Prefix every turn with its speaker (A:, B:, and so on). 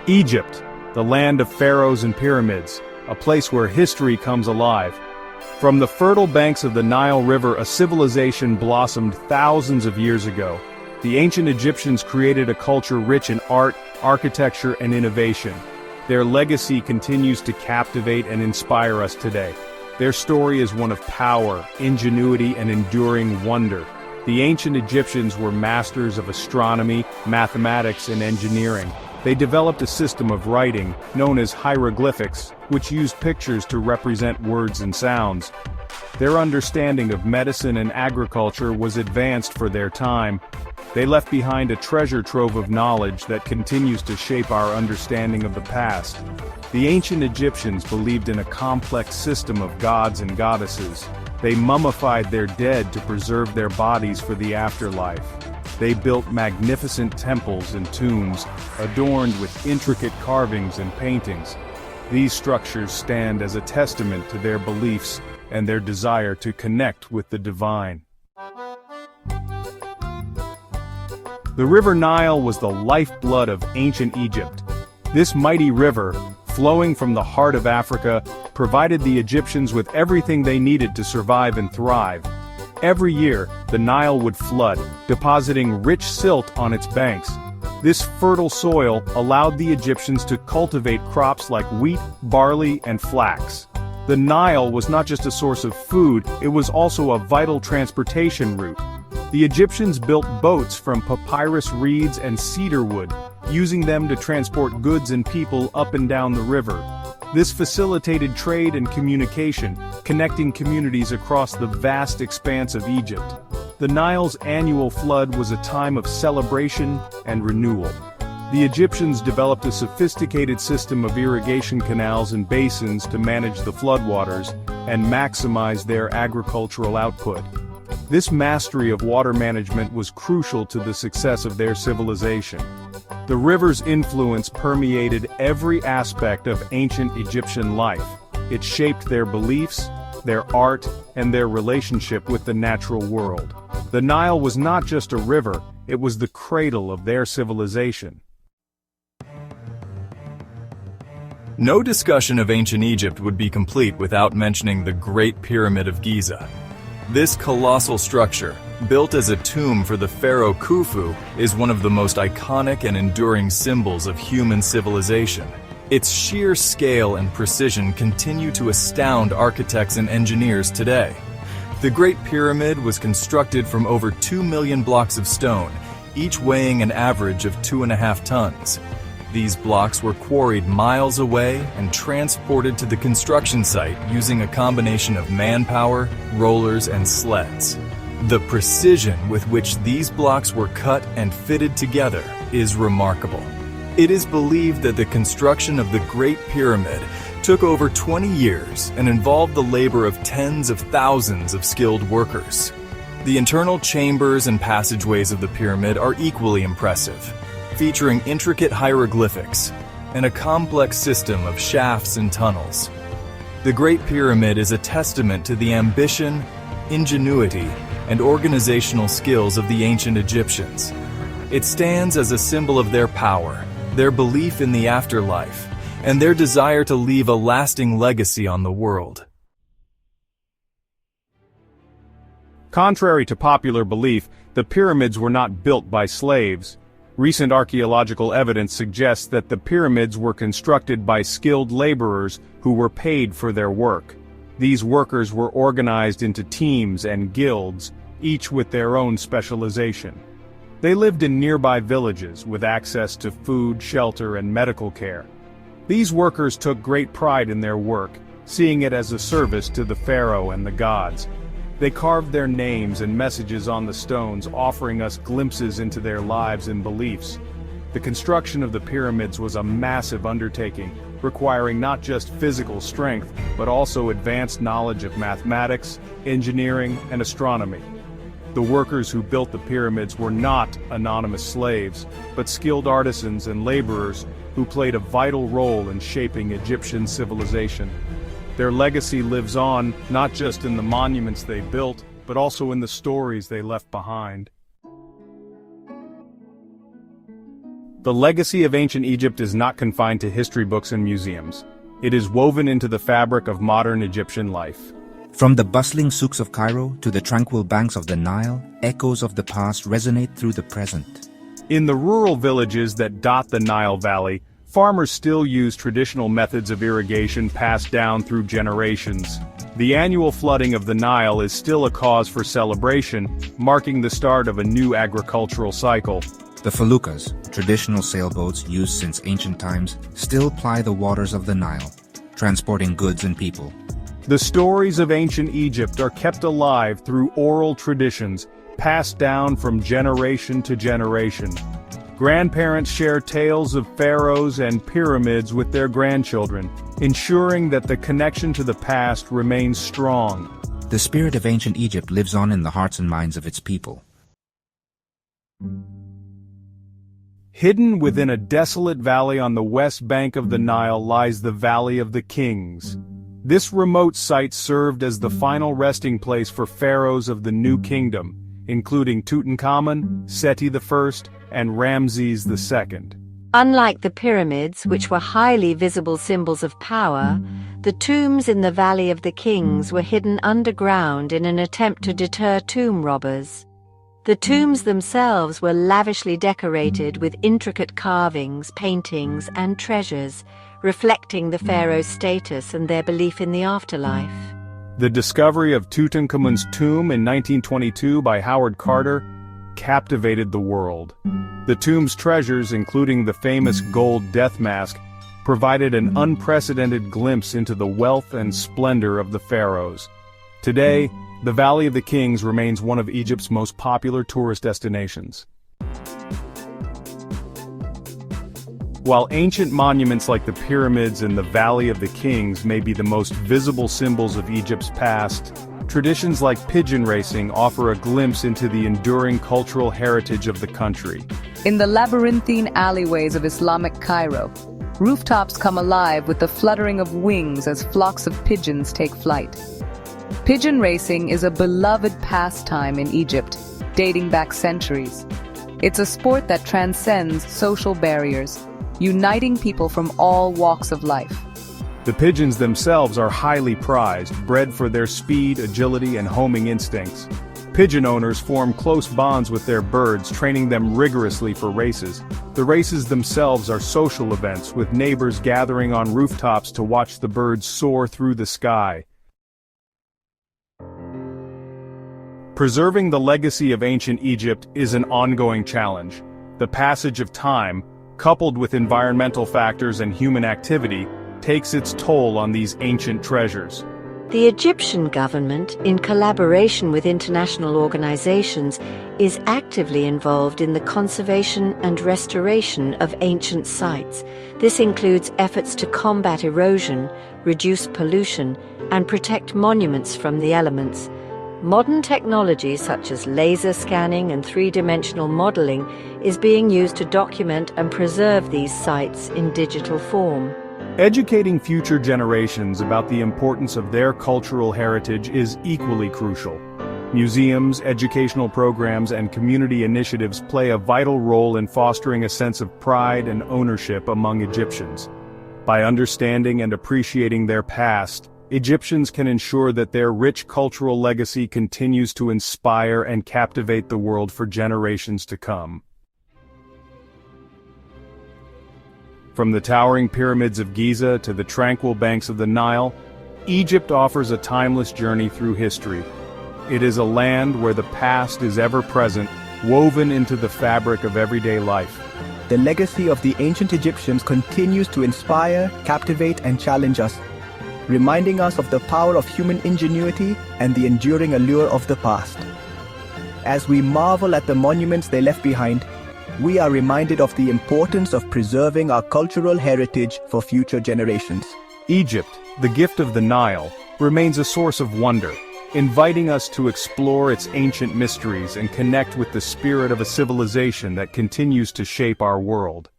A: Egypt, the land of pharaohs and pyramids, a place where history comes alive. From the fertile banks of the Nile River, a civilization blossomed thousands of years ago. The ancient Egyptians created a culture rich in art, architecture, and innovation. Their legacy continues to captivate and inspire us today. Their story is one of power, ingenuity, and enduring wonder. The ancient Egyptians were masters of astronomy, mathematics, and engineering. They developed a system of writing, known as hieroglyphics, which used pictures to represent words and sounds. Their understanding of medicine and agriculture was advanced for their time. They left behind a treasure trove of knowledge that continues to shape our understanding of the past. The ancient Egyptians believed in a complex system of gods and goddesses. They mummified their dead to preserve their bodies for the afterlife. They built magnificent temples and tombs, adorned with intricate carvings and paintings. These structures stand as a testament to their beliefs and their desire to connect with the divine. The River Nile was the lifeblood of ancient Egypt. This mighty river, flowing from the heart of Africa, provided the Egyptians with everything they needed to survive and thrive. Every year, the Nile would flood, depositing rich silt on its banks. This fertile soil allowed the Egyptians to cultivate crops like wheat, barley, and flax. The Nile was not just a source of food, it was also a vital transportation route. The Egyptians built boats from papyrus reeds and cedar wood, using them to transport goods and people up and down the river. This facilitated trade and communication, connecting communities across the vast expanse of Egypt. The Nile's annual flood was a time of celebration and renewal. The Egyptians developed a sophisticated system of irrigation canals and basins to manage the floodwaters and maximize their agricultural output. This mastery of water management was crucial to the success of their civilization. The river's influence permeated every aspect of ancient Egyptian life. It shaped their beliefs, their art, and their relationship with the natural world. The Nile was not just a river, it was the cradle of their civilization.
B: No discussion of ancient Egypt would be complete without mentioning the Great Pyramid of Giza. This colossal structure, built as a tomb for the pharaoh Khufu, is one of the most iconic and enduring symbols of human civilization. Its sheer scale and precision continue to astound architects and engineers today. The Great Pyramid was constructed from over 2 million blocks of stone, each weighing an average of 2.5 tons. These blocks were quarried miles away and transported to the construction site using a combination of manpower, rollers, and sleds. The precision with which these blocks were cut and fitted together is remarkable. It is believed that the construction of the Great Pyramid took over 20 years and involved the labor of tens of thousands of skilled workers. The internal chambers and passageways of the pyramid are equally impressive, featuring intricate hieroglyphics and a complex system of shafts and tunnels. The Great Pyramid is a testament to the ambition, ingenuity, and organizational skills of the ancient Egyptians. It stands as a symbol of their power, their belief in the afterlife, and their desire to leave a lasting legacy on the world.
A: Contrary to popular belief, the pyramids were not built by slaves. Recent archaeological evidence suggests that the pyramids were constructed by skilled laborers who were paid for their work. These workers were organized into teams and guilds, each with their own specialization. They lived in nearby villages with access to food, shelter, and medical care. These workers took great pride in their work, seeing it as a service to the pharaoh and the gods. They carved their names and messages on the stones, offering us glimpses into their lives and beliefs. The construction of the pyramids was a massive undertaking, requiring not just physical strength, but also advanced knowledge of mathematics, engineering, and astronomy. The workers who built the pyramids were not anonymous slaves, but skilled artisans and laborers who played a vital role in shaping Egyptian civilization. Their legacy lives on, not just in the monuments they built, but also in the stories they left behind. The legacy of ancient Egypt is not confined to history books and museums. It is woven into the fabric of modern Egyptian life.
C: From the bustling souks of Cairo to the tranquil banks of the Nile, echoes of the past resonate through the present.
A: In the rural villages that dot the Nile Valley, farmers still use traditional methods of irrigation passed down through generations. The annual flooding of the Nile is still a cause for celebration, marking the start of a new agricultural cycle.
C: The feluccas, traditional sailboats used since ancient times, still ply the waters of the Nile, transporting goods and people.
A: The stories of ancient Egypt are kept alive through oral traditions, passed down from generation to generation. Grandparents share tales of pharaohs and pyramids with their grandchildren, ensuring that the connection to the past remains strong.
C: The spirit of ancient Egypt lives on in the hearts and minds of its people.
A: Hidden within a desolate valley on the west bank of the Nile lies the Valley of the Kings. This remote site served as the final resting place for pharaohs of the New Kingdom, including Tutankhamun, Seti I, and Ramses II.
D: Unlike the pyramids, which were highly visible symbols of power, the tombs in the Valley of the Kings were hidden underground in an attempt to deter tomb robbers. The tombs themselves were lavishly decorated with intricate carvings, paintings, and treasures, reflecting the pharaoh's status and their belief in the afterlife.
A: The discovery of Tutankhamun's tomb in 1922 by Howard Carter captivated the world. The tomb's treasures, including the famous gold death mask, provided an unprecedented glimpse into the wealth and splendor of the pharaohs. Today, the Valley of the Kings remains one of Egypt's most popular tourist destinations. While ancient monuments like the pyramids and the Valley of the Kings may be the most visible symbols of Egypt's past, traditions like pigeon racing offer a glimpse into the enduring cultural heritage of the country.
E: In the labyrinthine alleyways of Islamic Cairo, rooftops come alive with the fluttering of wings as flocks of pigeons take flight. Pigeon racing is a beloved pastime in Egypt, dating back centuries. It's a sport that transcends social barriers, uniting people from all walks of life.
A: The pigeons themselves are highly prized, bred for their speed, agility, and homing instincts. Pigeon owners form close bonds with their birds, training them rigorously for races. The races themselves are social events, with neighbors gathering on rooftops to watch the birds soar through the sky. Preserving the legacy of ancient Egypt is an ongoing challenge. The passage of time, coupled with environmental factors and human activity, takes its toll on these ancient treasures.
D: The Egyptian government, in collaboration with international organizations, is actively involved in the conservation and restoration of ancient sites. This includes efforts to combat erosion, reduce pollution, and protect monuments from the elements. Modern technology such as laser scanning and three-dimensional modeling is being used to document and preserve these sites in digital form.
A: Educating future generations about the importance of their cultural heritage is equally crucial. Museums, educational programs, and community initiatives play a vital role in fostering a sense of pride and ownership among Egyptians. By understanding and appreciating their past, Egyptians can ensure that their rich cultural legacy continues to inspire and captivate the world for generations to come. From the towering pyramids of Giza to the tranquil banks of the Nile, Egypt offers a timeless journey through history. It is a land where the past is ever present, woven into the fabric of everyday life.
F: The legacy of the ancient Egyptians continues to inspire, captivate, and challenge us, reminding us of the power of human ingenuity and the enduring allure of the past. As we marvel at the monuments they left behind, we are reminded of the importance of preserving our cultural heritage for future generations.
A: Egypt, the gift of the Nile, remains a source of wonder, inviting us to explore its ancient mysteries and connect with the spirit of a civilization that continues to shape our world.